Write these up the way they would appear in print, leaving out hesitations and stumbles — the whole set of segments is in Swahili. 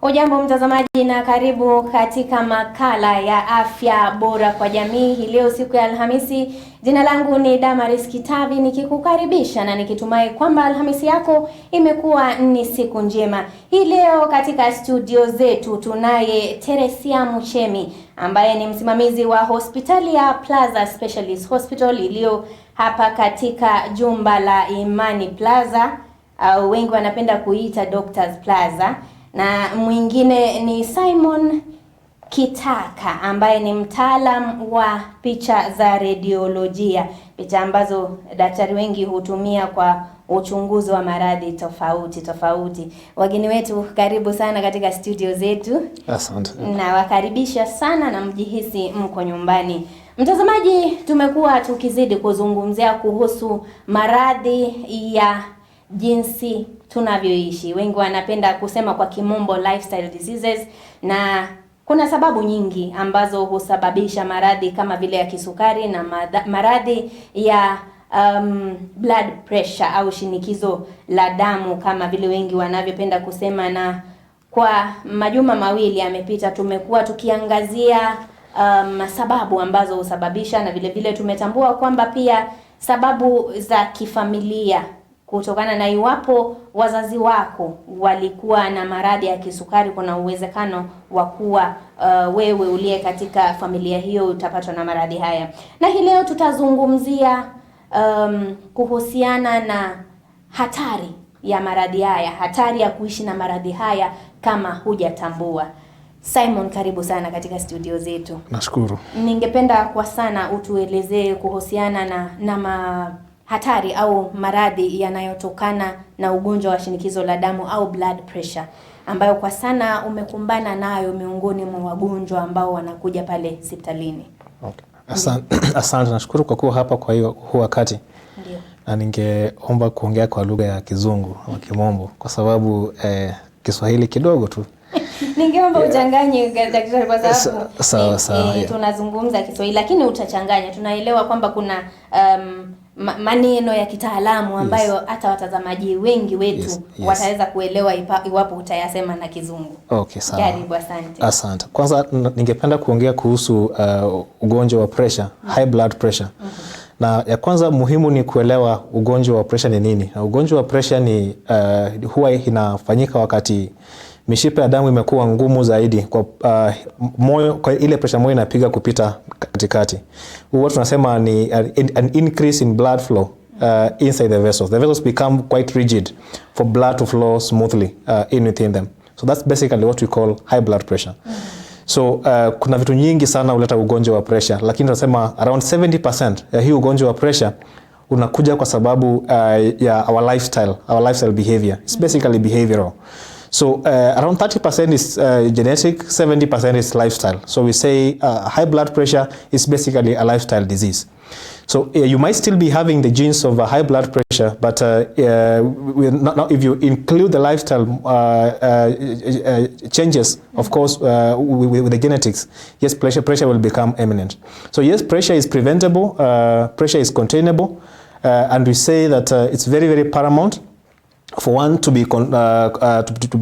Hujambo mtazamaji na karibu katika makala ya afya bora kwa jamii. Hii leo siku ya Alhamisi. Jina langu ni Damaris Kitavi nikikukaribisha na nikitumai kwamba Alhamisi yako imekuwa ni siku njema. Hii leo katika studio zetu tunaye Teresia Muchemi ambaye ni msimamizi wa hospitali ya Plaza Specialist Hospital iliyo hapa katika jumba la Imani Plaza, au wengi wanapenda kuita Doctors Plaza. Na mwingine ni Simon Kitaka ambaye ni mtaalam wa picha za radiolojia, picha ambazo daktari wengi hutumia kwa uchunguzi wa maradhi tofauti. Wageni wetu, karibu sana katika studio zetu. Asante. Na wakaribisha sana na mjihisi mko nyumbani. Mtazamaji, tumekuwa tukizidi kuzungumzia kuhusu maradhi ya jinsi tunavyoishi. Wengi wanapenda kusema kwa kimombo lifestyle diseases, na kuna sababu nyingi ambazo husababisha maradhi kama vile ya kisukari na maradhi ya blood pressure au shinikizo la damu kama vile wengi wanavyopenda kusema. Na kwa majuma mawili yamepita tumekuwa tukiangazia sababu ambazo husababisha, na vile vile tumetambua kwamba pia sababu za kifamilia kutokana na iwapo wazazi wako walikuwa na maradhi ya kisukari, kuna uwezekano wa kuwa wewe uliye katika familia hiyo utapatwa na maradhi haya. Na hii leo tutazungumzia kuhusiana na hatari ya maradhi haya, hatari ya kuishi na maradhi haya kama hujatambua. Simon, karibu sana katika studio zetu. Nashukuru. Ningependa kwa sana utuelezee kuhusiana na hatari au maradhi yanayotokana na ugonjwa wa shinikizo la damu au blood pressure, ambayo kwa sana umekumbana nayo miongoni mwa wagonjwa ambao wanakuja pale hospitalini. Okay. Asante, nashukuru kwa kuwa hapa kwa hiyo wakati. Ndio. Na ningeomba kuongea kwa lugha ya Kizungu au Kimombo kwa sababu Kiswahili kidogo tu. Ningeomba uchanganye daktari kwa sababu sawa. Tunazungumza Kiswahili lakini utachanganya. Tunaelewa kwamba kuna maneno ya kitaalamu ambayo hata watazamaji wengi wetu wataweza kuelewa iwapo utayasema na Kizungu. Okay, sawa. Karibu, asante. Asante. Kwanza ningependa kuongea kuhusu ugonjwa wa pressure, high blood pressure. Na ya kwanza muhimu ni kuelewa ugonjwa wa pressure ni nini. Na ugonjwa wa pressure ni huwa inafanyika wakati mishipa ya damu imekuwa ngumu zaidi kwa moyo, kwa ile pressure moyo inapiga kupita katikati. Huwa tunasema ni an increase in blood flow inside the vessels. The vessels become quite rigid for blood to flow smoothly in within them. So that's basically what we call high blood pressure. So kuna vitu nyingi sana huleta ugonjwa wa pressure, lakini tunasema around 70% ya hii ugonjwa wa pressure unakuja kwa sababu ya our lifestyle behavior. It's basically behavioral. So around 30% is genetic, 70% is lifestyle. So we say high blood pressure is basically a lifestyle disease. So you might still be having the genes of high blood pressure, but if you include the lifestyle changes, of course, with the genetics, yes, pressure will become eminent. So yes, pressure is preventable, pressure is containable, and we say that it's very, very paramount for one to be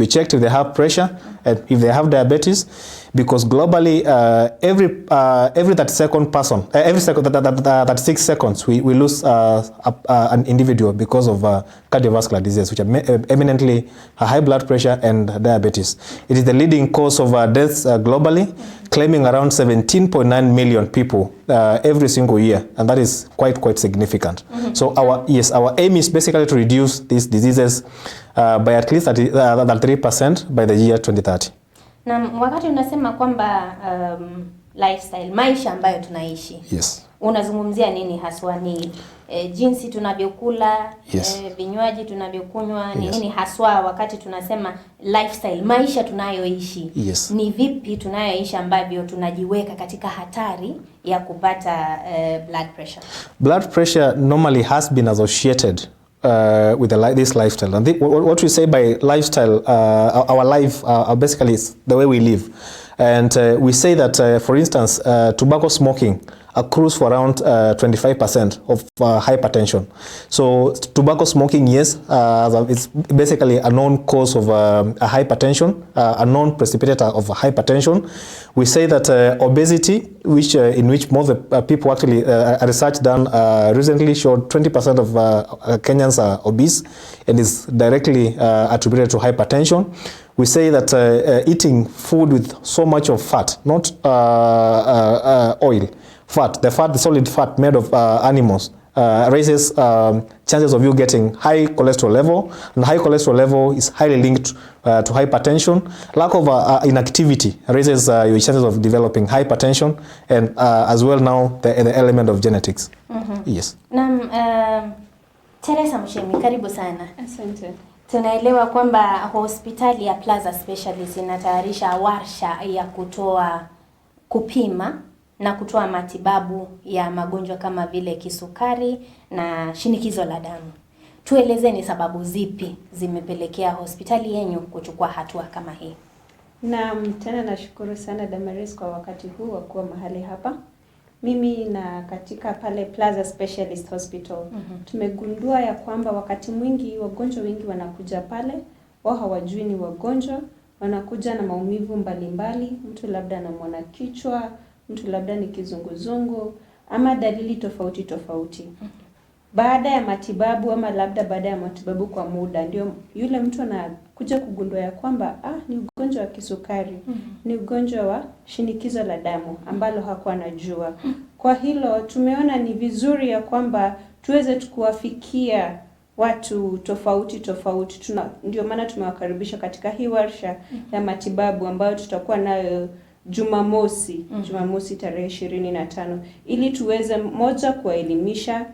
checked if they have pressure and if they have diabetes, because globally every 32nd person, every 36 seconds we lose an individual because of cardiovascular disease, which are eminently high blood pressure and diabetes. It is the leading cause of deaths globally, claiming around 17.9 million people every single year, and that is quite significant. So our aim is basically to reduce these diseases by at least 3% by the year 2030. Na wakati unasema kwamba lifestyle, maisha ambayo tunaishi, yes, unazungumzia nini haswa? Ni jinsi tunavyokula, vinywaji tunavyokunywa, ni nini haswa wakati tunasema lifestyle, maisha tunayoishi? Yes. Ni vipi tunayoishi ambavyo tunajiweka katika hatari ya kupata blood pressure? Blood pressure normally has been associated with this lifestyle. And what we say by lifestyle, our life basically is the way we live. And we say that, for instance, tobacco smoking accrues for around 25% of hypertension. So tobacco smoking, yes, it's basically a known cause of a hypertension, a known precipitator of hypertension. We say that obesity, which in which most of the people actually, a research done recently showed 20% of Kenyans are obese and is directly attributed to hypertension. We say that eating food with so much of fat, not oil, fat, the solid fat made of animals, raises chances of you getting high cholesterol level, and high cholesterol level is highly linked to hypertension. Lack of inactivity raises your chances of developing hypertension, and as well now the element of genetics. Yes. Teresa Mshemi, karibu sana. Asante. Tunaelewa kwamba hospitali ya Plaza Specialist inatayarisha warsha ya kupima na kutoa matibabu ya magonjwa kama vile kisukari na shinikizo la damu. Tuelezeni sababu zipi zimepelekea hospitali yenu kuchukua hatua kama hii? Naam, tena nashukuru sana Damaris kwa wakati huu wa kuwa mahali hapa. Mimi na katika pale Plaza Specialist Hospital tumegundua ya kwamba wakati mwingi wagonjwa wengi wanakuja pale, wao hawajui ni wagonjwa, wanakuja na maumivu mbalimbali, mtu labda anaumwa kichwa, mtu labda ni kizunguzungu ama dalili tofauti tofauti. Baada ya matibabu ama labda baada ya matibabu kwa muda, ndio yule mtu anakuja kugundua ya kwamba ni ugonjwa wa kisukari, ni ugonjwa wa shinikizo la damu ambalo hakuwa anajua. Kwa hilo tumeona ni vizuri ya kwamba tuweze kuwafikia watu tofauti tofauti. Ndio maana tumewakaribisha katika hii warsha ya matibabu ambayo tutakuwa nayo Jumamosi tarehe 25, ili tuweze moja kuwaelimisha,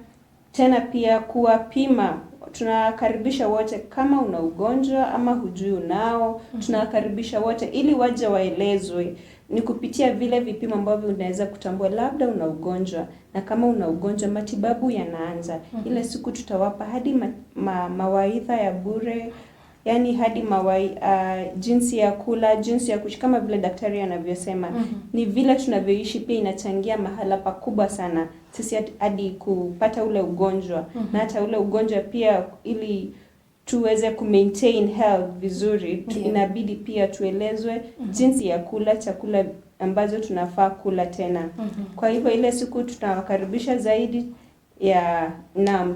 tena pia kuwapima. Tunakaribisha wote, kama una ugonjwa ama hujui unao, tunakaribisha wote ili waje waelezwe ni kupitia vile vipimo ambavyo unaweza kutambua labda una ugonjwa, na kama una ugonjwa matibabu yanaanza. Ile siku tutawapa hadi mawaidha ya bure, yani hadi jinsi ya kula, jinsi ya kuishi kama vile daktari anavyosema. Ni vile tunavyoishi pia inachangia mahala pakubwa sana sisi hadi kupata ule ugonjwa. Na hata ule ugonjwa pia, ili tuweze maintain health vizuri, inabidi pia tuelezwe jinsi ya kula chakula ambazo tunafaa kula tena. Kwa hivyo ile siku tutawakaribisha zaidi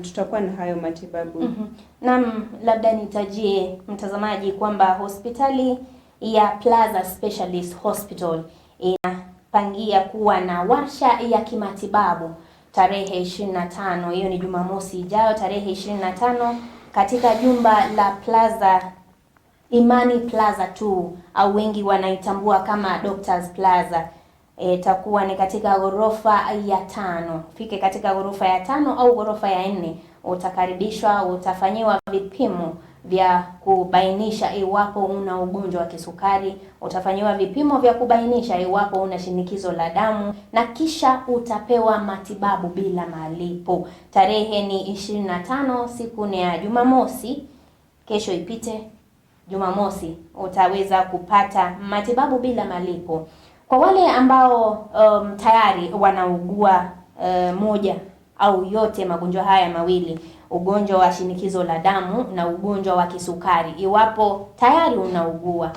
tutakuwa na hayo matibabu. Naam, labda nitajie mtazamaji kwamba hospitali ya Plaza Specialist Hospital inapangia kuwa na warsha ya kimatibabu tarehe 25, hiyo ni Jumamosi ijayo tarehe 25, katika jumba la Plaza Imani Plaza 2 au wengi wanaitambua kama Doctors Plaza. Itakuwa ni katika ghorofa ya 5. Fike katika ghorofa ya 5 au ghorofa ya 4, utakaribishwa, utafanyiwa vipimo vya kubainisha iwapo una ugonjwa wa kisukari, utafanyiwa vipimo vya kubainisha iwapo una shinikizo la damu, na kisha utapewa matibabu bila malipo. Tarehe ni 25, siku ni ya Jumamosi. Kesho ipite Jumamosi, utaweza kupata matibabu bila malipo. Kwa wale ambao tayari wanaugua moja au yote magonjwa haya mawili, ugonjwa wa shinikizo la damu na ugonjwa wa kisukari, iwapo tayari unaugua,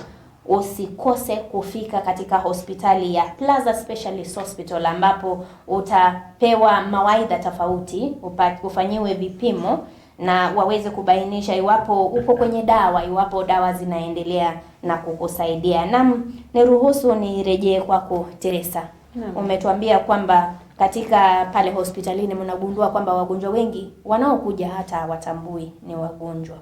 usikose kufika katika hospitali ya Plaza Specialist Hospital, ambapo utapewa mawaidha tofauti, ufanyiwe vipimo na waweze kubainisha iwapo upo kwenye dawa, iwapo dawa zinaendelea na kukusaidia. Niruhusu nirejee kwako Teresa. Umetuambia kwamba katika pale hospitalini mnagundua kwamba wagonjwa wengi wanaokuja hata watambui ni wagonjwa,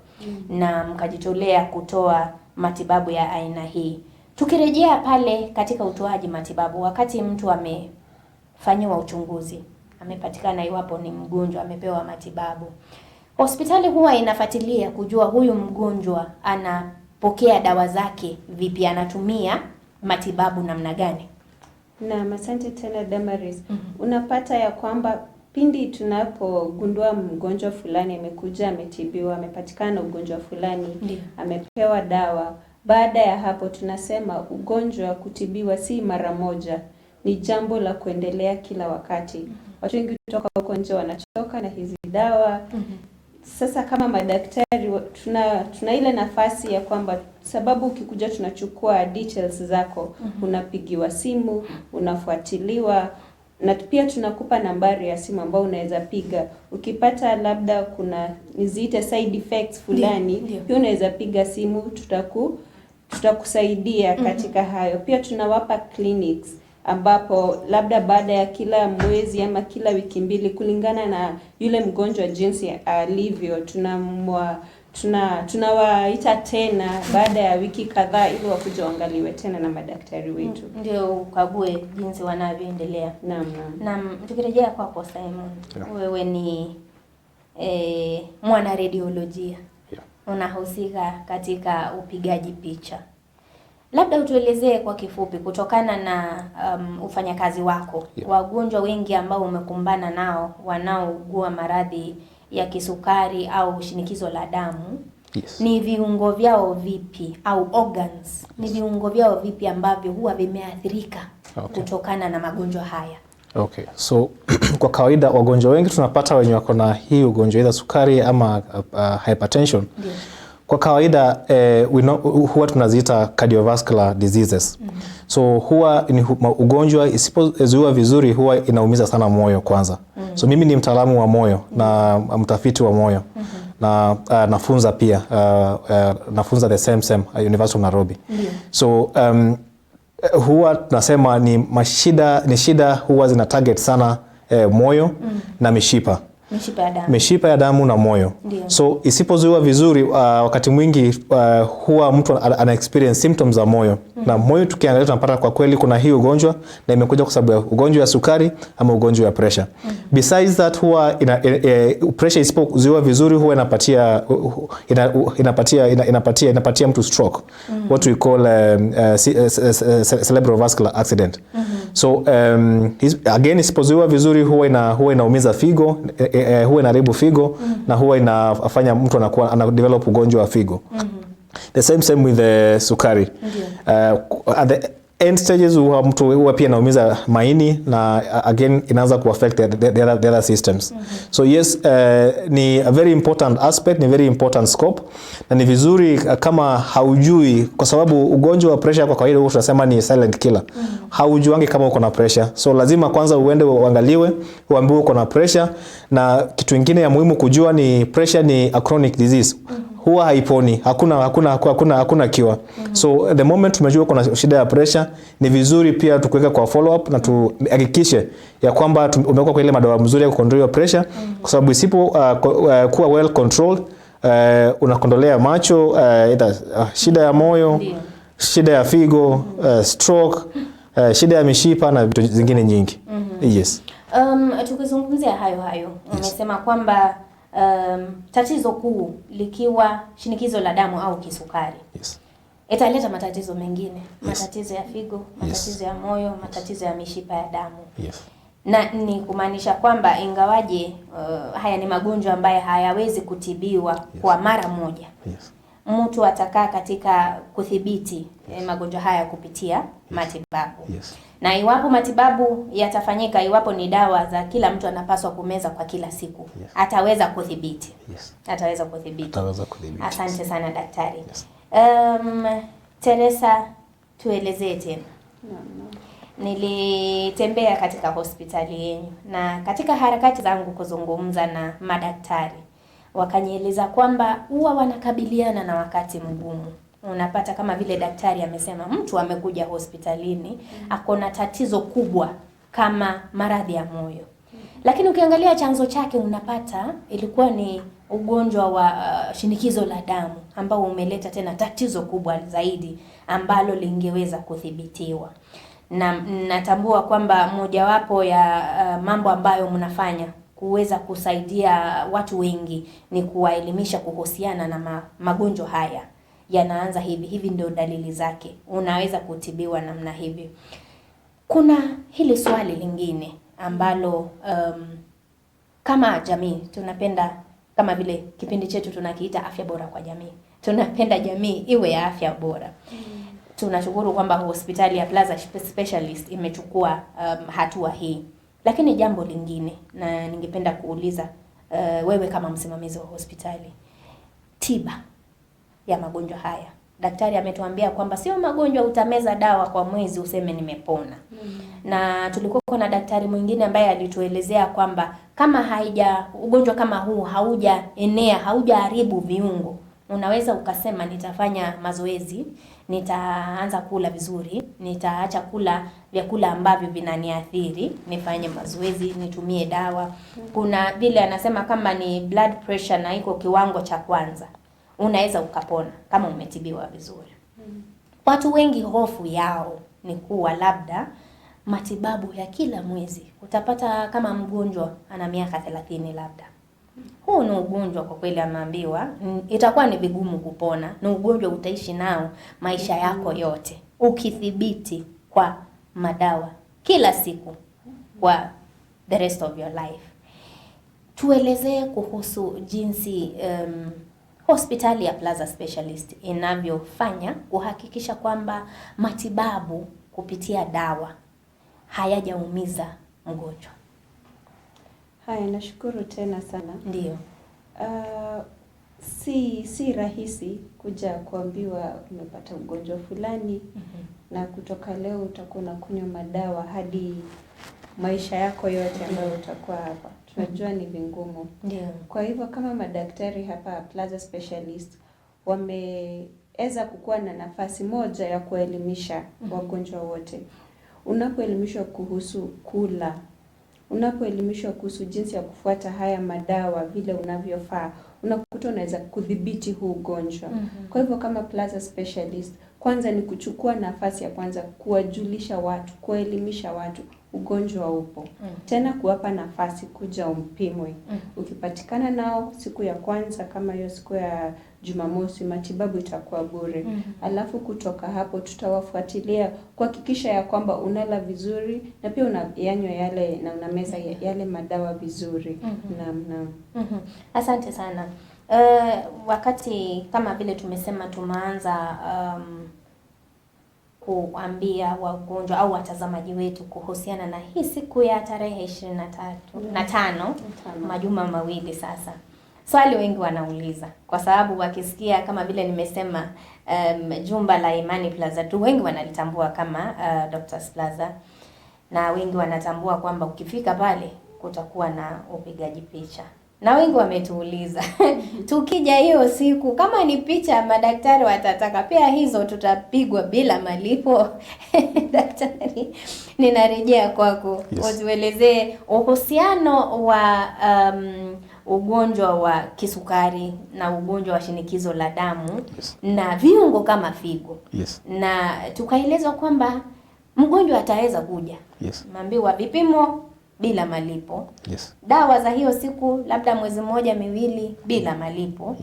na mkajitolea kutoa matibabu ya aina hii. Tukirejea pale katika utoaji matibabu, wakati mtu amefanyiwa uchunguzi, amepatikana iwapo ni mgonjwa, amepewa matibabu, hospitali huwa inafuatilia kujua huyu mgonjwa anapokea dawa zake vipi, anatumia matibabu namna gani? Na asante tena Damaris. Unapata ya kwamba pindi tunapogundua mgonjwa fulani amekuja, ametibiwa, amepatikana ugonjwa fulani, amepewa dawa, baada ya hapo tunasema ugonjwa kutibiwa si mara moja. ni jambo la kuendelea kila wakati. Watu wengi kutoka huko nje wanachoka na hizi dawa. Sasa kama madaktari tuna ile nafasi ya kwamba, sababu ukikuja tunachukua details zako, unapigiwa simu, unafuatiliwa, na pia tunakupa nambari ya simu ambayo unaweza piga. Ukipata labda kuna niziite side effects fulani, pia unaweza piga simu, tutakusaidia katika hayo. Pia tunawapa clinics ambapo labda baada ya kila mwezi ama kila wiki mbili, kulingana na yule mgonjwa jinsi alivyo, tunawaita tena baada ya wiki kadhaa ili wakuje waangaliwe tena na madaktari wetu. Ndio ukague jinsi wanavyoendelea. Naam, tukirejea kwako Simon, wewe ni mwana radiolojia. Unahusika katika upigaji picha. Labda utuelezee kwa kifupi kutokana na ufanyakazi wako, wagonjwa wengi ambao umekumbana nao wanaougua maradhi ya kisukari au shinikizo la damu, ni viungo vyao vipi au organs, ni viungo vyao vipi ambavyo huwa vimeathirika kutokana na magonjwa haya? So kwa kawaida wagonjwa wengi tunapata wenye wako na hii ugonjwa either sukari ama hypertension. Kwa kawaida huwa tunaziita cardiovascular diseases. So huwa ni ugonjwa isipozuiwa vizuri huwa inaumiza sana moyo kwanza. So mimi ni mtaalamu wa moyo na mtafiti wa moyo. Na nafunza pia nafunza the same University of Nairobi. So huwa tunasema ni shida huwa zina target sana moyo na mishipa ya damu na moyo. So isipozuiwa vizuri wakati mwingi huwa mtu ana experience symptoms za moyo. Na moyo tukiangalia tunapata kwa kweli kuna hii ugonjwa na imekuja kwa sababu ya ugonjwa ya sukari ama ugonjwa ya pressure. Besides that huwa pressure isipozuiwa vizuri huwa inapatia mtu stroke. What we call cerebrovascular accident. So again isipozuiwa vizuri huwa inaumiza figo, huwa inaharibu figo na huwa inafanya mtu ana develop ugonjwa wa figo. The same with the sukari. At the end stages huwa pia inaumiza maini na again inaanza kuaffect the other systems. So yes, ni a very important aspect, ni very important scope, na ni vizuri kama haujui, kwa sababu ugonjwa wa pressure kwa kawaida tunasema ni silent killer. Haujuangi kama uko na pressure. So lazima kwanza uende uangaliwe, uambiwe uko na pressure, na kitu kingine ya muhimu kujua ni pressure ni a chronic disease. Huwa haiponi, hakuna cure. So the moment tumejua kuna shida ya pressure, ni vizuri pia tukuweka kwa follow up na tuhakikishe ya kwamba umekuwa kwa ile madawa mzuri ya kucontrol pressure, kwa sababu isipo kuwa well controlled, unakondolea macho, shida ya moyo, shida ya figo, stroke, shida ya mishipa na vitu zingine nyingi. Yes. Tukizungumzia hayo umesema kwamba tatizo kuu likiwa shinikizo la damu au kisukari. Italeta matatizo mengine, matatizo ya figo, matatizo ya moyo, matatizo ya mishipa ya damu. Na ni kumaanisha kwamba ingawaje haya ni magonjwa ambayo hayawezi kutibiwa kwa mara moja. Mtu atakaa katika kudhibiti magonjwa haya kupitia matibabu. Na iwapo matibabu yatafanyika, iwapo ni dawa za kila mtu anapaswa kumeza kwa kila siku, ataweza kudhibiti. Ataweza kudhibiti. Asante sana daktari. Teresa, tuelezee tena. Nilitembea katika hospitali yenu na katika harakati zangu kuzungumza na madaktari, wakanieleza kwamba huwa wanakabiliana na wakati mgumu. Unapata kama vile daktari amesema, mtu amekuja hospitalini akona tatizo kubwa kama maradhi ya moyo, lakini ukiangalia chanzo chake unapata ilikuwa ni ugonjwa wa shinikizo la damu ambao umeleta tena tatizo kubwa zaidi ambalo lingeweza kudhibitiwa. Na natambua kwamba mojawapo ya mambo ambayo mnafanya kuweza kusaidia watu wengi ni kuwaelimisha kuhusiana na magonjwa haya. Yanaanza hivi ndio dalili zake, unaweza kutibiwa namna hivi. Kuna hili swali lingine ambalo kama jamii tunapenda, kama vile kipindi chetu tunakiita afya bora kwa jamii, tunapenda jamii iwe ya afya bora. tunashukuru kwamba hospitali ya Plaza Specialist imechukua hatua hii. Lakini jambo lingine na ningependa kuuliza wewe kama msimamizi wa hospitali, tiba ya magonjwa haya. Daktari ametuambia kwamba sio magonjwa utameza dawa kwa mwezi useme nimepona. Na tulikuwa na daktari mwingine ambaye alituelezea kwamba kama ugonjwa kama huu haujaenea, haujaharibu viungo, unaweza ukasema nitafanya mazoezi, nitaanza kula vizuri, nitaacha kula vyakula ambavyo vinaniathiri, nifanye mazoezi, nitumie dawa. Kuna vile anasema kama ni blood pressure na iko kiwango cha kwanza, unaweza ukapona kama umetibiwa vizuri. Watu wengi hofu yao ni kuwa labda matibabu ya kila mwezi. Utapata kama mgonjwa ana miaka 30 labda. Huu ni ugonjwa kwa kweli ameambiwa itakuwa ni vigumu kupona. Ni ugonjwa utaishi nao maisha yako yote, ukithibiti kwa madawa kila siku kwa the rest of your life. Tuelezee kuhusu jinsi hospitali ya Plaza Specialist inavyofanya kuhakikisha kwamba matibabu kupitia dawa hayajaumiza mgonjwa. Haya, nashukuru tena sana. Ndio. Si rahisi kuja kuambiwa umepata ugonjwa fulani na kutoka leo utakuwa unakunywa madawa hadi maisha yako yote ambayo utakuwa hapa. Tunajua ni vingumu. Ndio. Kwa hivyo kama madaktari hapa Plaza Specialist wameweza kukuwa na nafasi moja ya kuelimisha wagonjwa wote. Unapoelimishwa kuhusu kula, unapoelimishwa kuhusu jinsi ya kufuata haya madawa vile unavyofaa, unakuta unaweza kudhibiti huu ugonjwa. Kwa hivyo kama Plaza Specialist, kwanza ni kuchukua nafasi ya kwanza kuwajulisha watu, kuelimisha watu ugonjwa upo. Tena kuwapa nafasi kuja umpimwe. Ukipatikana nao siku ya kwanza kama hiyo siku ya Jumamosi, matibabu itakuwa bure. Alafu kutoka hapo tutawafuatilia kuhakikisha ya kwamba unala vizuri na pia unayanywa yale na unameza yale madawa vizuri. Asante sana. Wakati kama vile tumesema tumeanza kuambia wagonjwa au watazamaji wetu kuhusiana na hii siku ya tarehe 25 majuma mawili sasa. Swali wengi wanauliza kwa sababu wakisikia kama vile nimesema jumba la Imani Plaza tu, wengi wanalitambua kama Doctor's Plaza, na wengi wanatambua kwamba ukifika pale kutakuwa na upigaji picha. Na wengi wametuuliza tukija hiyo siku kama ni picha madaktari watataka pia hizo tutapigwa bila malipo. Daktari, ninarejea kwako. Utuelezee uhusiano wa ugonjwa wa kisukari na ugonjwa wa shinikizo la damu na viungo kama figo. Na tukaelezwa kwamba mgonjwa ataweza kuja. Maambiwa vipimo bila malipo. Dawa za hiyo siku labda mwezi mmoja miwili bila malipo.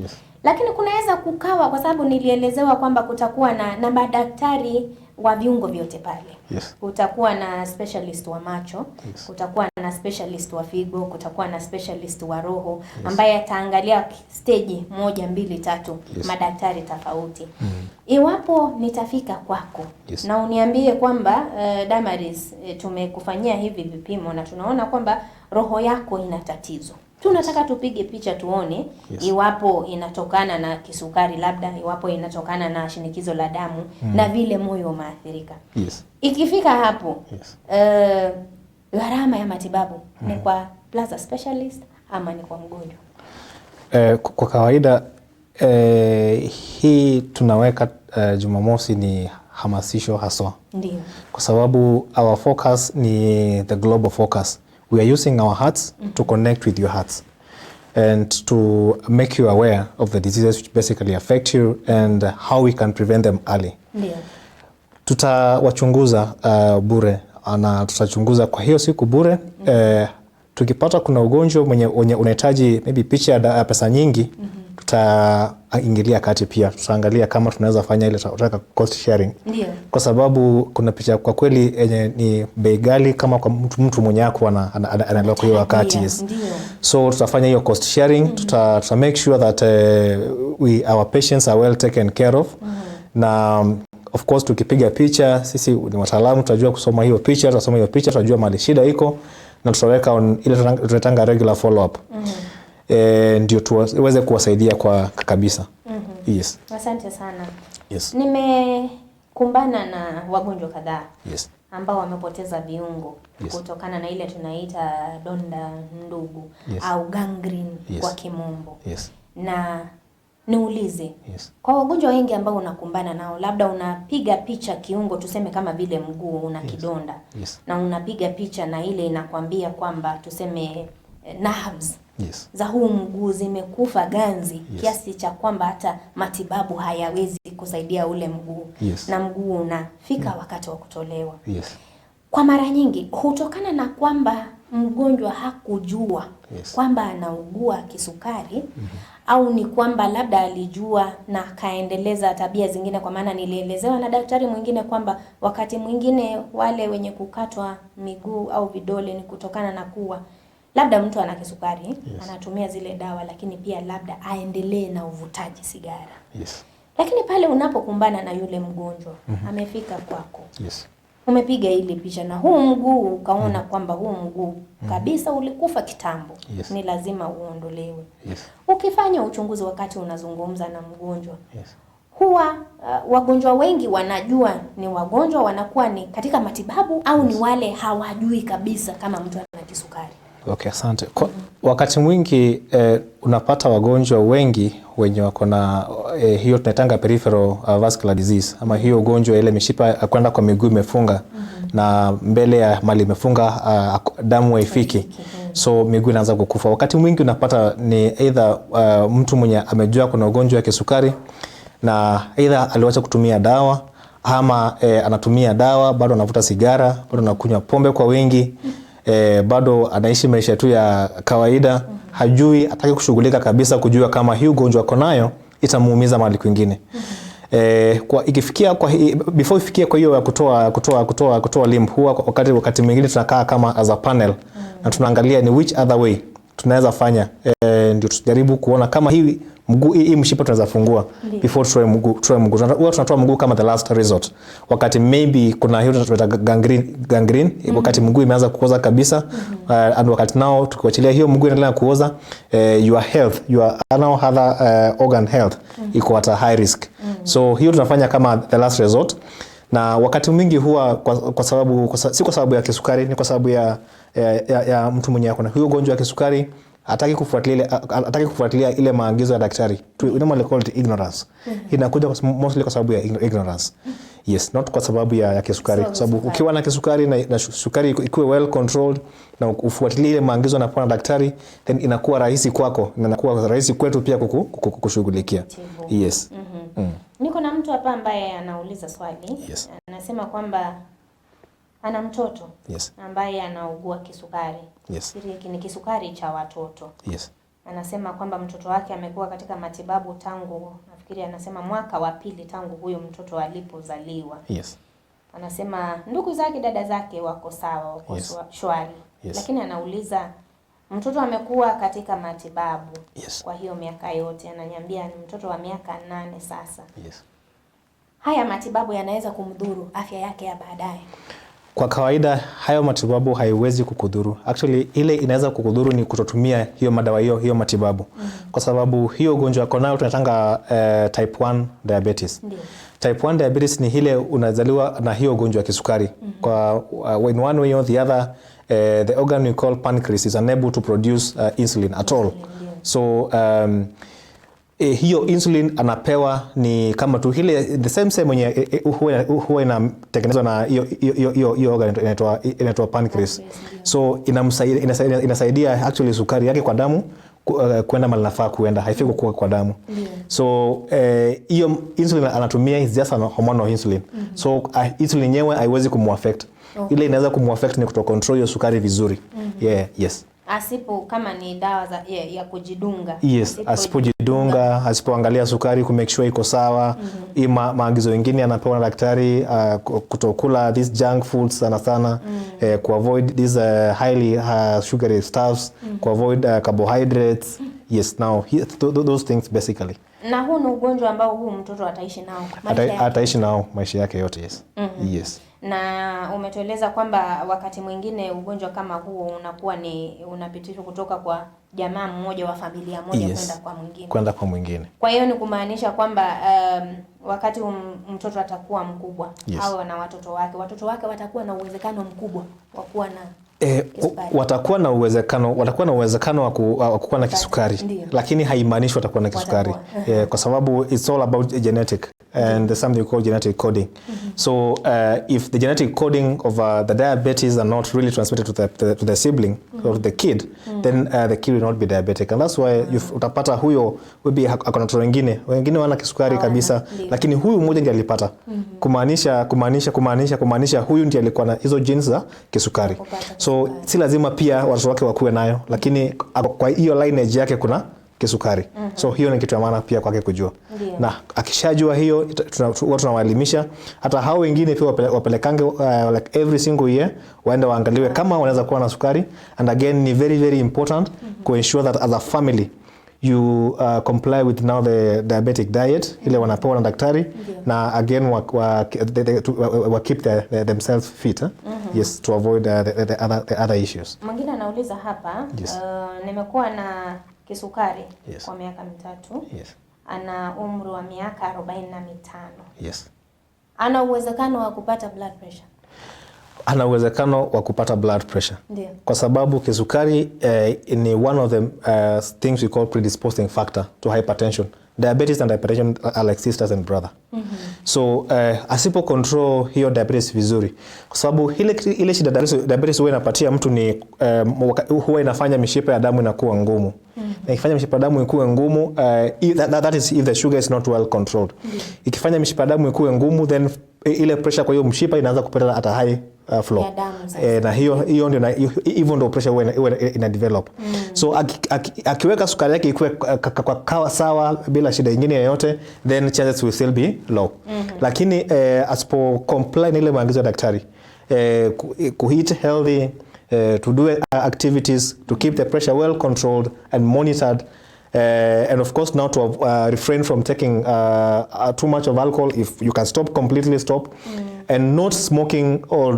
Lakini kunaweza kukawa kwa sababu nilielezewa kwamba kutakuwa na madaktari wa viungo vyote pale. Kutakuwa na specialist wa macho, kutakuwa na specialist wa figo, kutakuwa na specialist wa roho ambaye ataangalia stage 1, 2, 3 madaktari tofauti. Iwapo nitafika kwako na uniambie kwamba Damaris, tumekufanyia hivi vipimo na tunaona kwamba roho yako ina tatizo, tunataka tupige picha tuone iwapo inatokana na kisukari, labda iwapo inatokana na shinikizo la damu na vile moyo umeathirika. Ikifika hapo gharama ya matibabu ni kwa Plaza Specialist ama ni kwa mgonjwa? Kwa kawaida hii tunaweka Jumamosi ni hamasisho haswa. Ndio. Kwa sababu our focus ni the global focus. We are using our hearts to connect with your hearts and to make you aware of the diseases which basically affect you and how we can prevent them early. Ndio. Tutawachunguza bure na tutachunguza kwa hiyo siku bure. Tukipata kuna ugonjwa mwenye unahitaji maybe picha ya pesa nyingi, tutaingilia kati pia. Tutaangalia kama tunaweza fanya ile tutaka cost sharing. Ndio. Kwa sababu kuna picha kwa kweli ni bei ghali kama kwa mtu mwenye yako anaelewa kwa hiyo wakati. Ndio. So tutafanya hiyo cost sharing. Tuta make sure that our patients are well taken care of. Na of course tukipiga picha, sisi ni wataalamu, tutajua kusoma hiyo picha, tutasoma hiyo picha, tutajua mahali shida iko na tutaweka ile tunatanga regular follow up. Ndio tuweze kuwasaidia kwa kabisa. Yes. Asante sana. Yes. Nimekumbana na wagonjwa kadhaa. Yes. Ambao wamepoteza viungo kutokana na ile tunaita donda ndugu au gangrene kwa kimombo. Yes. Na niulize, kwa wagonjwa wengi ambao unakumbana nao, labda unapiga picha kiungo, tuseme kama vile mguu una kidonda, na unapiga picha na ile inakwambia kwamba tuseme nerves za huu mguu zimekufa ganzi, kiasi cha kwamba hata matibabu hayawezi kusaidia ule mguu, na mguu unafika wakati wa kutolewa. Kwa mara nyingi hutokana na kwamba mgonjwa hakujua kwamba anaugua kisukari, au ni kwamba labda alijua na kaendeleza tabia zingine. Kwa maana nilielezewa na daktari mwingine kwamba wakati mwingine wale wenye kukatwa miguu au vidole ni kutokana na kuwa labda mtu ana kisukari, anatumia zile dawa, lakini pia labda aendelee na uvutaji sigara. Lakini pale unapokumbana na yule mgonjwa, amefika kwako, umepiga ile picha na huu mguu ukaona kwamba huu mguu kabisa ulikufa kitambo, ni lazima uondolewe. Ukifanya uchunguzi wakati unazungumza na mgonjwa, huwa wagonjwa wengi wanajua ni wagonjwa, wanakuwa ni katika matibabu, au ni wale hawajui kabisa kama mtu ana kisukari? Okay, asante. Wakati mwingi unapata wagonjwa wengi wenye wako na hiyo tunaitanga peripheral vascular disease, ama hiyo ugonjwa ile mishipa kwenda kwa miguu imefunga, na mbele ya mali imefunga, damu haifiki, so miguu inaanza kukufa. Wakati mwingi unapata ni either mtu mwenye amejua kuna ugonjwa wa kisukari, na either aliwacha kutumia dawa, ama anatumia dawa bado anavuta sigara, bado anakunywa pombe kwa wingi, bado anaishi maisha tu ya kawaida, hajui, hataki kushughulika kabisa kujua kama hii ugonjwa ako nayo itamuumiza mahali kwingine. Kwa ikifikia before ifikie kwa hiyo ya kutoa limb, huwa wakati mwingine tunakaa kama as a panel, na tunaangalia ni which other way tunaweza fanya, ndio tujaribu kuona kama hii mguu, hii mshipa tunaweza fungua before tutoe mguu. Huwa tunatoa mguu kama the last resort, wakati maybe kuna hiyo tunaita gangrene, wakati mguu imeanza kuoza kabisa, and wakati nao tukiachilia hiyo mguu inaendelea kuoza, your health, your other organ health iko at a high risk. So hiyo tunafanya kama the last resort, na wakati mwingi huwa kwa sababu si kwa sababu ya kisukari, ni kwa sababu ya mtu mwenye ako na hiyo ugonjwa wa kisukari hataki kufuatilia ile maagizo ya daktari. We normally call it ignorance. Inakuja mostly kwa sababu ya ignorance. Yes, not kwa sababu ya kisukari. Kwa sababu ukiwa na kisukari na sukari ikuwe well controlled, na ufuatilie ile maagizo anapewa na daktari, then inakuwa rahisi kwako, na inakuwa rahisi kwetu pia kukushughulikia. Yes. Niko na mtu hapa ambaye anauliza swali. Anasema kwamba ana mtoto ambaye anaugua kisukari. Hiki ni kisukari cha watoto. Anasema kwamba mtoto wake amekuwa katika matibabu tangu, nafikiri anasema mwaka wa 2 tangu huyo mtoto alipozaliwa. Anasema ndugu zake, dada zake wako sawa, wako shwari. Lakini anauliza mtoto amekuwa katika matibabu kwa hiyo miaka yote. Ananiambia ni mtoto wa miaka 8 sasa. Haya matibabu yanaweza kumdhuru afya yake ya baadaye? Kwa kawaida hayo matibabu haiwezi kukudhuru. Actually ile inaweza kukudhuru ni kutotumia hiyo madawa hiyo matibabu. Kwa sababu hiyo ugonjwa uko nayo tunatanga type 1 diabetes. Type 1 diabetes ni ile unazaliwa na hiyo ugonjwa wa kisukari. Kwa in one way or the other, the organ we call pancreas is unable to produce insulin at all. So hiyo insulin anapewa ni kama tu ile the same mwenye huwa inatengenezwa na hiyo organ inaitwa pancreas. So inasaidia actually sukari yake kwa damu kwenda mahali nafaa kuenda, haifiki kwa damu. So hiyo insulin anatumia is just an hormonal insulin. So insulin yenyewe haiwezi kumuaffect. Ile inaweza kumuaffect ni kutocontrol hiyo sukari vizuri. Asipo kama ni dawa ya kujidunga. Asipojidunga, asipoangalia sukari ku make sure iko sawa. Maagizo mengine anapewa na daktari, kutokula these junk foods sana, ku avoid these highly sugary stuffs, ku avoid carbohydrates. Now those things basically. Na huu ni ugonjwa ambao huu mtoto ataishi nao ataishi nao maisha yake yote. Yes. Yes. Na umetueleza kwamba wakati mwingine ugonjwa kama huo unakuwa ni unapitishwa kutoka kwa jamaa mmoja wa familia moja kwenda kwa mwingine. Kwa hiyo ni kumaanisha kwamba wakati mtoto atakuwa mkubwa au na watoto wake watakuwa na uwezekano mkubwa wa kuwa na watakuwa na uwezekano wa kuwa na kisukari, lakini haimaanishi watakuwa na kisukari kwa sababu it's all about genetic and there's something called genetic coding. So if the genetic coding of the diabetes are not really transmitted to the sibling or to the kid, then the kid will not be diabetic, and that's why utapata huyo maybe akona watoto wengine wana kisukari kabisa, lakini huyu mmoja ndiye alipata, kumaanisha huyu ndiye alikuwa na hizo genes za kisukari. So si lazima pia watoto wake wakuwe nayo, lakini kwa hiyo lineage yake kuna kisukari. So hiyo ni kitu ya maana pia kwake kujua. Na akishajua hiyo tunawaelimisha hata hao wengine pia wapelekange like every single year waende waangaliwe kama wanaweza kuwa na sukari. And again ni very very important to ensure that as a family you comply with now the diabetic diet ile wanapewa na daktari, na again wa keep themselves fit yes, to avoid the other issues. Mwingine anauliza hapa, nimekuwa na kisukari kwa miaka 3. Ana umri wa miaka 45. Ana uwezekano wa kupata blood pressure? Ana uwezekano wa kupata blood pressure. Kwa sababu kisukari ni one of the things we call predisposing factor to hypertension. Diabetes and hypertension are like sisters and brother. So asipo control hiyo diabetes vizuri, kwa sababu ile shida diabetes huwa inapatia mtu ni huwa inafanya mishipa ya damu inakuwa ngumu. Na ikifanya mishipa ya damu ikuwe ngumu, that is if the sugar is not well controlled. Ikifanya mishipa ya damu ikuwe ngumu, then ile pressure kwa hiyo mshipa inaanza kupata at a high flow. Na hiyo ndio hivyo ndio pressure huwa ina develop. So akiweka sukari yake ikuwe kwa sawa bila shida nyingine yoyote, then chances will still be low. Lakini asipo comply na ile maagizo ya daktari, eat healthy, to do activities to keep the pressure well controlled and monitored, and of course now to refrain from taking too much of alcohol. If you can stop, completely stop. And not smoking or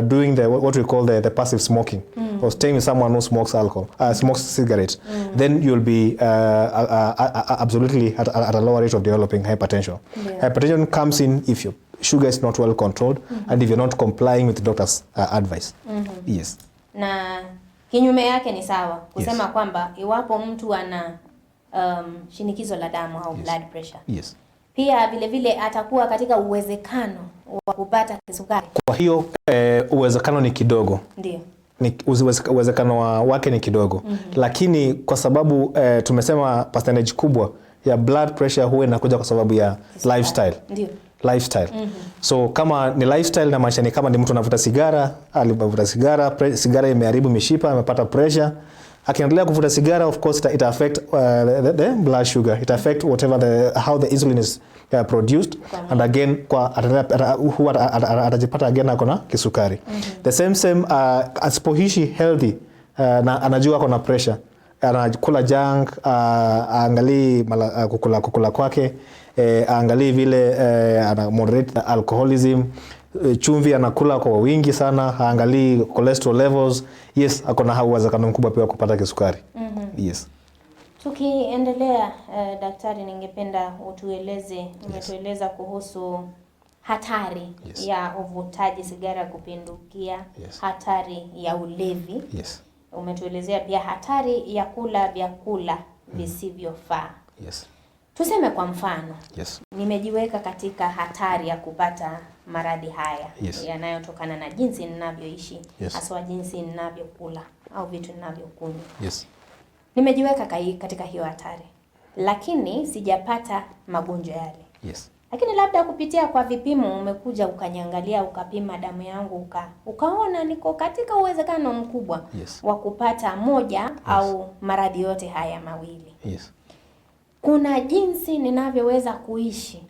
doing what we call the passive smoking, or staying with someone who smokes alcohol, smokes cigarettes, then you'll be absolutely at a lower rate of developing hypertension. Hypertension comes in if your sugar is not well controlled and if you're not complying with the doctor's advice. Yes. Na kinyume yake ni sawa kusema kwamba iwapo mtu ana shinikizo la damu au blood pressure, pia vile atakuwa katika uwezekano wa kupata kisukari. Kwa hiyo uwezekano ni kidogo. Ndio. Uwezekano wake ni kidogo. Lakini kwa sababu tumesema percentage kubwa ya blood pressure huwa inakuja kwa sababu ya lifestyle. Ndio. Lifestyle. So kama ni lifestyle na maisha ni kama ni mtu anavuta sigara, alivuta sigara imeharibu mishipa, amepata pressure. Akiendelea kuvuta sigara, of course it affect the blood sugar, it affect whatever how the insulin is produced, and again atajipata again akona kisukari. The same asipoishi healthy na anajua akona pressure, anakula junk, aangalie kukula kwake, aangalie vile ana moderate the alcoholism, chumvi anakula kwa wingi sana, haangalii cholesterol levels, yes, akona uwezekano mkubwa pia kupata kisukari. Yes. Tukiendelea daktari, ningependa umetueleza kuhusu hatari ya uvutaji sigara kupindukia, hatari ya ulevi. Umetuelezea pia hatari ya kula vyakula visivyofaa. Tuseme kwa mfano, nimejiweka katika hatari ya kupata maradhi haya yanayotokana na jinsi ninavyoishi, haswa jinsi ninavyokula au vitu ninavyokunywa. Nimejiweka katika hiyo hatari, lakini sijapata magonjwa yale. Lakini labda kupitia kwa vipimo umekuja ukaniangalia, ukapima damu yangu, ukaona niko katika uwezekano mkubwa wa kupata moja au maradhi yote haya mawili. Kuna jinsi ninavyoweza kuishi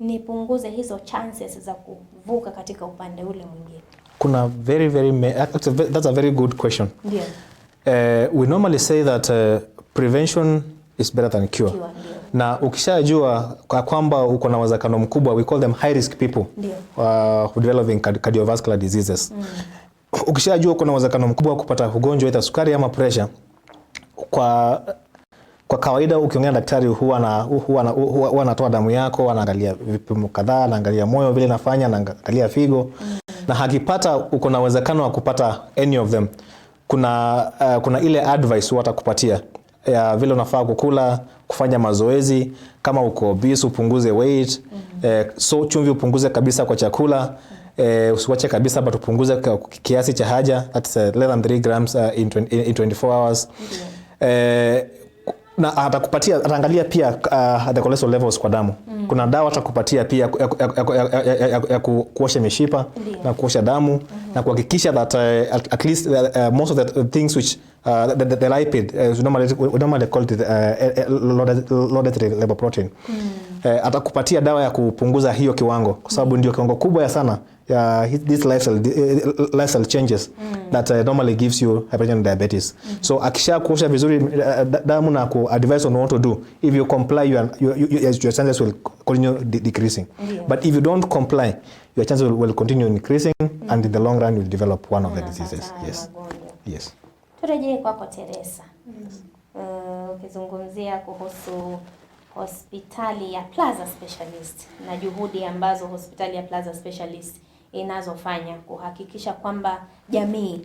nipunguze hizo chances za kuvuka katika upande ule mwingine? Kuna that's a very good question. We normally say that prevention is better than cure. Na ukishajua kwamba uko na uwezekano mkubwa, we call them high risk people who developing cardiovascular diseases. Ukishajua uko na uwezekano mkubwa kupata ugonjwa wa sukari ama pressure, kwa kawaida ukiongea na daktari huwa anatoa damu yako, anaangalia vipimo kadhaa, anaangalia moyo vile inafanya, anaangalia figo. Na hakipata uko na uwezekano wa kupata any of them, kuna ile advice watakupatia ya vile unafaa kukula, kufanya mazoezi, kama uko obese upunguze weight, so chumvi upunguze kabisa kwa chakula, usiwache kabisa but upunguze kiasi cha haja, that's less than 3 grams in 24 hours. Na ataangalia pia the cholesterol levels kwa damu. Kuna dawa atakupatia pia ya kuosha mishipa na kuosha damu na kuhakikisha that at least most of the things which the lipid normally called it loaded lipoprotein. Atakupatia dawa ya kupunguza hiyo kiwango kwa sababu ndio kiwango kubwa ya sana this lifestyle changes that normally gives you hypertension and diabetes. So akisha kuosha vizuri damu na ku advise on what to do, if you comply your chances will continue decreasing. But if you don't comply, your chances will continue increasing and in the long run you will develop one of the diseases. Yes. Turejee kwako Teresa. Ukizungumzia kuhusu hospitali ya Plaza Specialist na juhudi ambazo hospitali ya Plaza Specialist inazofanya kuhakikisha kwamba jamii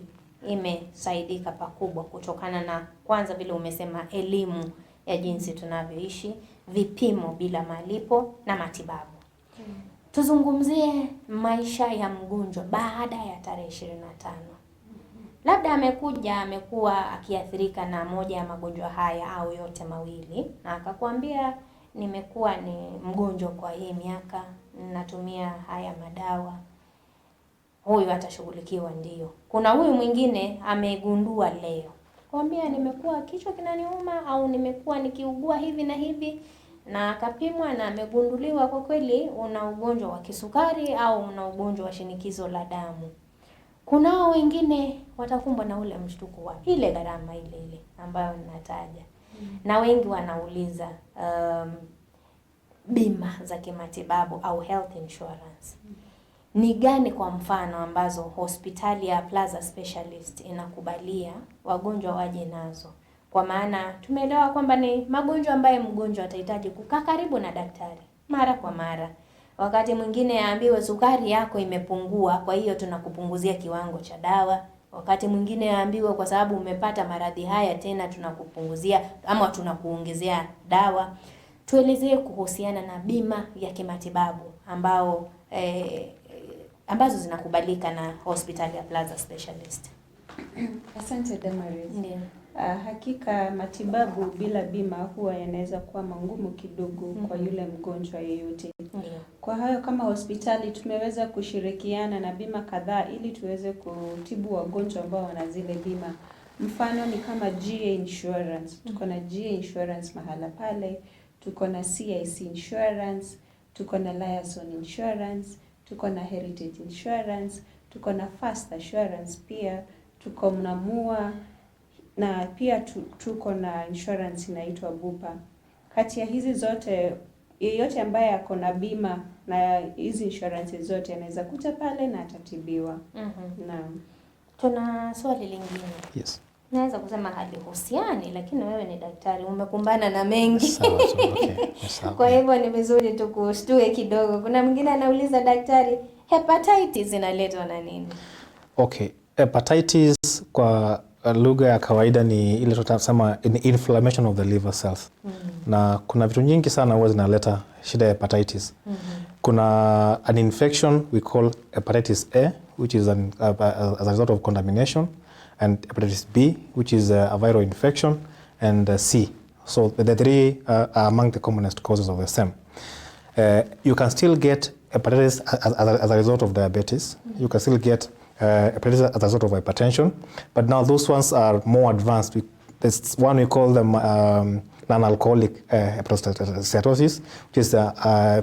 imesaidika pakubwa kutokana na kwanza vile umesema elimu ya jinsi tunavyoishi, vipimo bila malipo na matibabu. Tuzungumzie maisha ya mgonjwa baada ya tarehe 25. Labda amekuwa akiathirika na moja ya magonjwa haya au yote mawili na akakwambia nimekuwa ni mgonjwa kwa hii miaka, natumia haya madawa. Huyu atashughulikiwa ndio. Kuna huyu mwingine amegundua leo. Kwambia nimekuwa kichwa kinaniuma au nimekuwa nikiugua hivi na hivi na akapimwa na amegunduliwa kwa kweli una ugonjwa wa kisukari au una ugonjwa wa shinikizo la damu. Kunao wengine watakumbwa na ule mshtuko wa ile gharama ile ambayo ninataja. Na wengi wanauliza bima za kimatibabu au health insurance. Ni gani kwa mfano ambazo hospitali ya Plaza Specialist inakubalia wagonjwa waje nazo? Kwa maana tumeelewa kwamba ni magonjwa ambayo mgonjwa atahitaji kukaa karibu na daktari mara kwa mara. Wakati mwingine aambiwe sukari yako imepungua, kwa hiyo tunakupunguzia kiwango cha dawa. Wakati mwingine aambiwe kwa sababu umepata maradhi haya tena tunakupunguzia ama tunakuongezea dawa. Tuelezee kuhusiana na bima ya kimatibabu ambazo zinakubalika na hospitali ya Plaza Specialist. Asante Damaris. Hakika matibabu bila bima huwa yanaweza kuwa magumu kidogo kwa yule mgonjwa yeyote. Kwa hayo kama hospitali tumeweza kushirikiana na bima kadhaa ili tuweze kutibu wagonjwa ambao wana zile bima. Mfano ni kama GA Insurance. Tuko na GA Insurance mahala pale, tuko na CIC Insurance, tuko na Liaison Insurance, tuko na Heritage Insurance, tuko na Fast Assurance pia, tuko na MUA na pia tuko na insurance inaitwa Bupa. Kati ya hizi zote yeyote ambaye ako na bima na hizi insurance zote anaweza kuja pale na atatibiwa. Naam. Tuna swali lingine. Yes. Naweza kusema halihusiani lakini wewe ni daktari umekumbana na mengi. Sawa. Kwa hivyo ni vizuri tukushtue kidogo. Kuna mwingine anauliza daktari, hepatitis inaletwa na nini? Okay. Hepatitis kwa lugha ya kawaida ni ile tutasema inflammation of the liver cells. Na kuna vitu nyingi sana huwa zinaleta shida ya hepatitis. Kuna an infection we call hepatitis A, which is as a result of contamination, and hepatitis B, which is a viral infection, and C. So the three are among the commonest causes of the same. You can still get hepatitis as a result of diabetes. You can still get hepatitis as a result of hypertension, but now those ones are more advanced. There's one we call them non-alcoholic hepatosteatosis, which is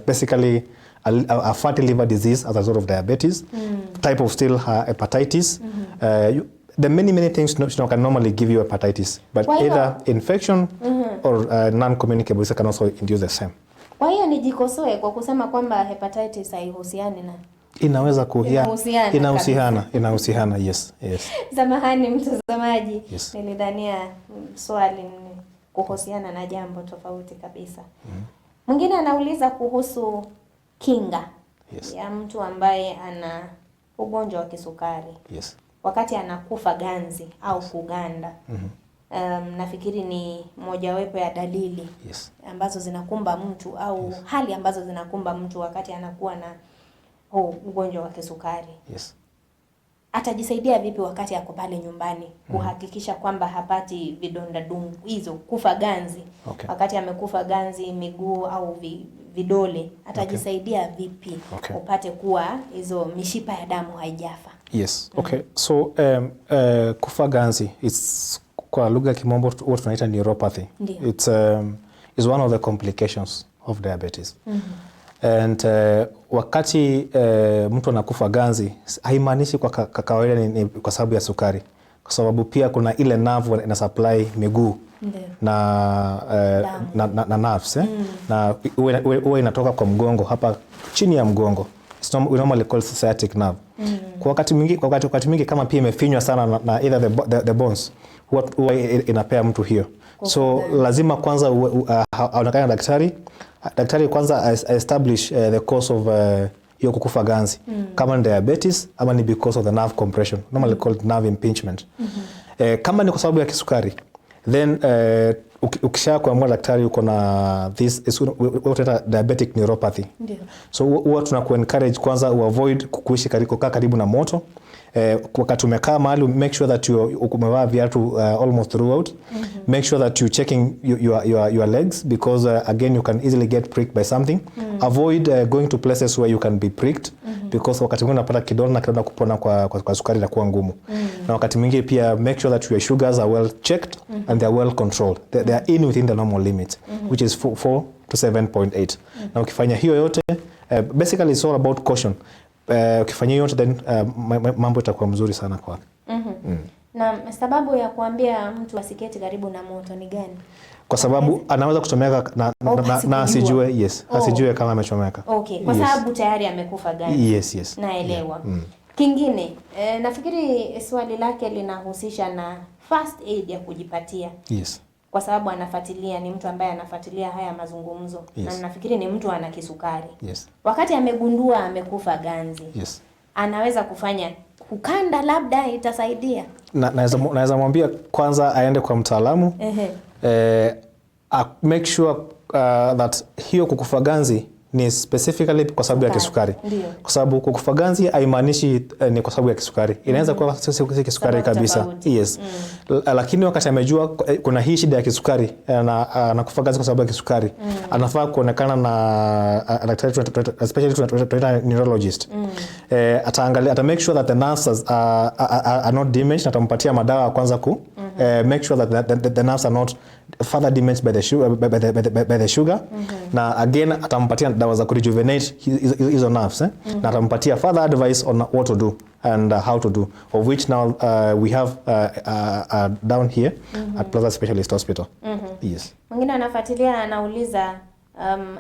basically a fatty liver disease as a result of diabetes, type of still hepatitis. The many things can normally give you hepatitis, but either infection or non-communicable can also induce the same. Kwa hiyo nijikosoe kwa kusema kwamba hepatitis haihusiani na inaweza inahusiana. Yes. Samahani mtazamaji, nilidhania swali kuhusiana na jambo tofauti kabisa. Mwingine anauliza kuhusu kinga ya mtu ambaye ana ugonjwa wa kisukari. Wakati anakufa ganzi au kuganda. Nafikiri ni mojawapo ya dalili ambazo zinakumba mtu au hali ambazo zinakumba mtu wakati anakuwa na ugonjwa wa kisukari. Atajisaidia vipi wakati ako pale nyumbani kuhakikisha kwamba hapati vidonda dungu hizo, kufa ganzi? Wakati amekufa ganzi miguu au vidole, atajisaidia vipi upate kuwa hizo mishipa ya damu haijafa? So kufa ganzi, it's kwa lugha ya kimombo what tunaita neuropathy. It's is one of the complications of diabetes. And wakati mtu anakufa ganzi haimaanishi kwa kawaida ni kwa sababu ya sukari, kwa sababu pia kuna ile nerve ina supply miguu na nerves na huwa inatoka kwa mgongo hapa chini ya mgongo. We normally call sciatic nerve. Kwa wakati mwingi kama pia imefinywa sana na either the bones, huwa inapea mtu hiyo. So lazima kwanza aonekane na daktari kwanza establish the cause of hiyo kukufa ganzi, kama ni diabetes ama ni because of the nerve compression, normally called nerve impingement. Kama ni kwa sababu ya kisukari, then ukisha kuamua daktari uko na this is diabetic neuropathy. So huwa tunakuencourage kwanza avoid kuishi karibu na moto. Wakati umekaa mahali, make sure that umevaa viatu almost throughout. Make sure that you checking your legs, because again you can easily get pricked by something. Avoid going to places where you can be pricked, because wakati mwingine unapata kidonda kupona kwa sukari inakuwa ngumu. Na wakati mwingine pia make sure that your sugars are well checked and they are well controlled. They are within the normal limit, which is 4 to 7.8. Na ukifanya hiyo yote, basically it's all about caution. Ukifanya yote then mambo itakuwa mzuri sana kwake. Na sababu ya kuambia mtu asiketi karibu na moto ni gani? Kwa sababu anaweza kuchomeka na asijue. Asijue kama amechomeka. Kwa sababu tayari amekufa gani? Naelewa. Kingine, nafikiri swali lake linahusisha na first aid ya kujipatia. Kwa sababu anafuatilia, ni mtu ambaye anafuatilia haya mazungumzo. Na nafikiri ni mtu ana kisukari. Wakati amegundua amekufa ganzi, anaweza kufanya kukanda, labda itasaidia. Naweza mwambia kwanza aende kwa mtaalamu. Make sure that hiyo kukufa ganzi ni specifically kwa sababu ya kisukari. Kwa sababu kukufa ganzi haimaanishi ni kwa sababu ya kisukari. Inaweza kuwa si kisukari kabisa. Lakini wakati amejua kuna hii shida ya kisukari na kufa ganzi kwa sababu ya kisukari, anafaa kuonekana na daktari, especially neurologist. Ataangalia, ata make sure that the nerves are not damaged, atampatia madawa kwanza make sure that the nerves are not further damaged by the sugar. Na again atampatia dawa za kurejuvenate hizo nerves, na atampatia further advice on what to do and how to do, of which now we have down here at Plaza Specialist Hospital. Mwingine anafuatilia, anauliza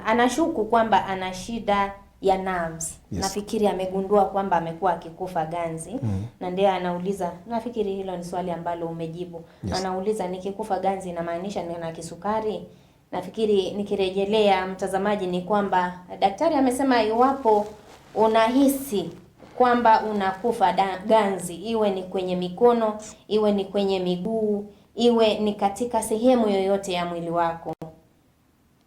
anashuku kwamba ana shida ya nerves. Nafikiri amegundua kwamba amekuwa akikufa ganzi. Na ndiye anauliza, nafikiri hilo ni swali ambalo umejibu. Anauliza, nikikufa ganzi inamaanisha nina kisukari? Nafikiri nikirejelea mtazamaji ni kwamba daktari amesema iwapo unahisi kwamba unakufa ganzi, iwe ni kwenye mikono, iwe ni kwenye miguu, iwe ni katika sehemu yoyote ya mwili wako,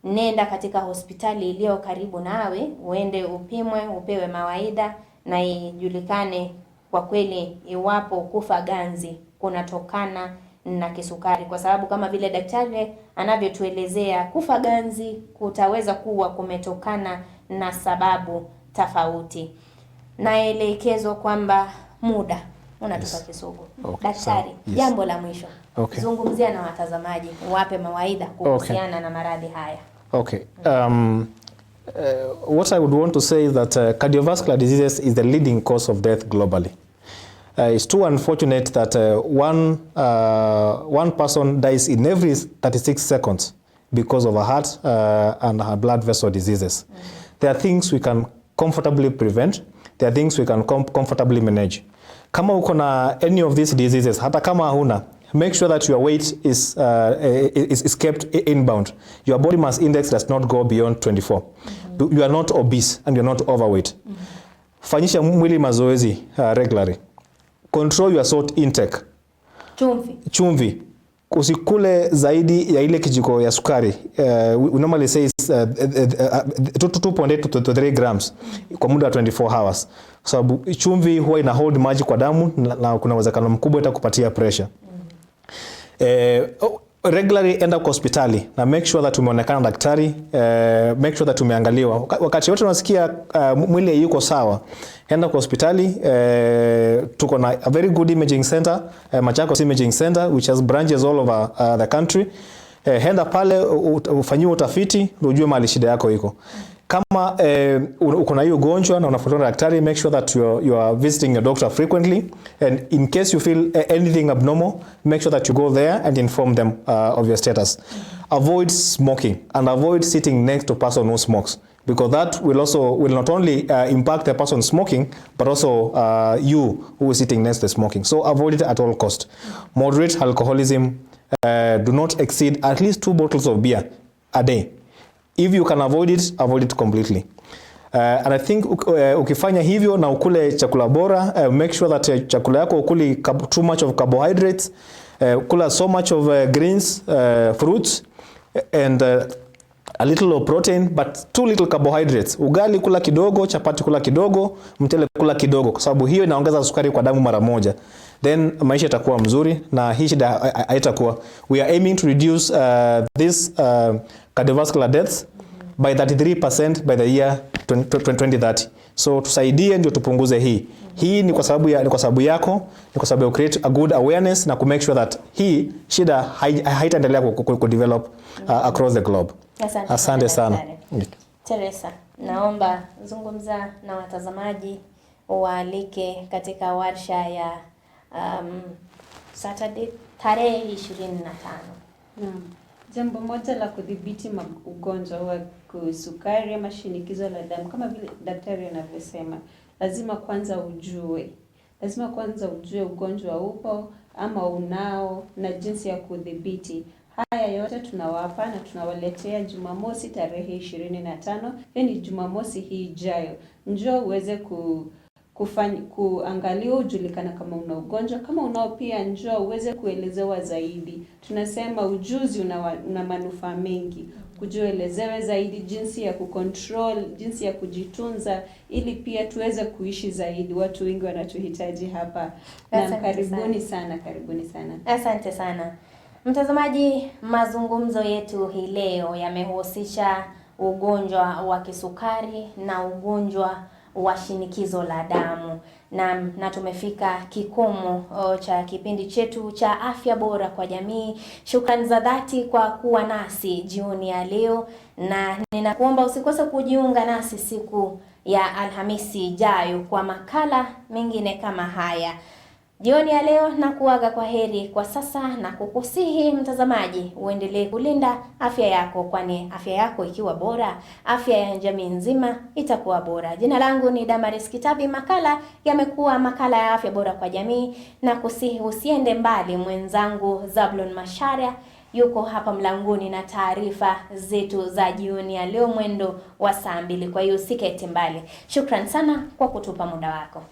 nenda katika hospitali iliyo karibu nawe, uende upimwe, upewe mawaida na ijulikane kwa kweli iwapo kufa ganzi kunatokana na kisukari. Kwa sababu kama vile daktari anavyotuelezea, kufa ganzi kutaweza kuwa kumetokana na sababu tofauti. Naelekezwa kwamba muda unatupa kisogo. Daktari, jambo la mwisho. Zungumzia na watazamaji, wape mawaidha kuhusiana na maradhi haya. What I would want to say is that cardiovascular diseases is the leading cause of death globally. It's too unfortunate that one person dies in every 36 seconds because of a heart and her blood vessel diseases. There are things we can comfortably prevent. There are things we can comfortably manage. Kama uko na any of these diseases, hata kama huna, make sure that your weight is kept inbound. Your body mass index does not go beyond 24. You are not obese and you're not overweight. Fanyisha mwili mazoezi regularly. Control your salt intake. Chumvi. Usikule zaidi ya ile kijiko ya sukari. We normally say 2.8 to 3 grams kwa muda wa 24 hours. Sababu chumvi huwa ina hold maji kwa damu na kuna uwezekano mkubwa itakupatia pressure. Regularly enda kwa hospitali na make sure that umeonekana daktari, make sure that umeangaliwa. Wakati wote unasikia mwili yuko sawa, enda kwa hospitali. Tuko na a very good imaging center, Machakos Imaging Center, which has branches all over the country. Enda pale ufanyiwe utafiti ujue mahali shida yako iko. Kama uko na hiyo ugonjwa na unafuatana na daktari, make sure that you are visiting your doctor frequently, and in case you feel anything abnormal, make sure that you go there and inform them of your status. Avoid smoking and avoid sitting next to a person who smokes, because that will not only impact the person smoking, but also you who is sitting next to smoking. So avoid it at all cost. Moderate alcoholism. Do not exceed at least 2 bottles of beer a day. If you can avoid it completely. And I think ukifanya hivyo na ukule chakula bora, make sure that chakula yako ukuli too much of carbohydrates, kula so much of greens, fruits, and a little of protein, but too little carbohydrates. Ugali kula kidogo, chapati kula kidogo, mchele kula kidogo, kwa sababu hiyo inaongeza sukari kwa damu mara moja. Then maisha itakuwa mzuri na hii shida haitakuwa. We are aiming to reduce this cardiovascular deaths by 33% by the year 2030. So tusaidie ndio tupunguze hii. Hii ni kwa sababu yako, ni kwa sababu you create a good awareness na ku make sure that hii shida haitaendelea ku develop across the globe. Asante sana. Teresa, naomba zungumza na watazamaji, waalike katika warsha ya Saturday tarehe 25. Jambo moja la kudhibiti ugonjwa wa kisukari ama shinikizo la damu, kama vile daktari anavyosema, lazima kwanza ujue ugonjwa upo ama unao na jinsi ya kudhibiti. Haya yote tunawapa na tunawaletea Jumamosi tarehe 25, yani Jumamosi hii ijayo. Njoo uweze kuangaliwa, ujulikana kama una ugonjwa, kama unao pia njoo uweze kuelezewa zaidi. Tunasema ujuzi una manufaa mengi. Kujielezewe zaidi jinsi ya kucontrol, jinsi ya kujitunza, ili pia tuweze kuishi zaidi. Watu wengi wanatuhitaji hapa. Na karibuni sana. Asante sana. Mtazamaji, mazungumzo yetu hii leo yamehusisha ugonjwa wa kisukari na ugonjwa wa shinikizo la damu, na tumefika kikomo cha kipindi chetu cha Afya Bora kwa Jamii. Shukrani za dhati kwa kuwa nasi jioni ya leo, na ninakuomba usikose kujiunga nasi siku ya Alhamisi ijayo kwa makala mengine kama haya. Jioni ya leo na kuaga kwa heri kwa sasa, na kukusihi mtazamaji uendelee kulinda afya yako, kwani afya yako ikiwa bora, afya ya jamii nzima itakuwa bora. Jina langu ni Damaris Kitabi. Makala yamekuwa makala ya Afya Bora kwa Jamii, na kusihi usiende mbali. Mwenzangu Zablon Masharia yuko hapa mlangoni na taarifa zetu za jioni ya leo mwendo wa saa 2. Kwa hiyo usikete mbali. Shukran sana kwa kutupa muda wako.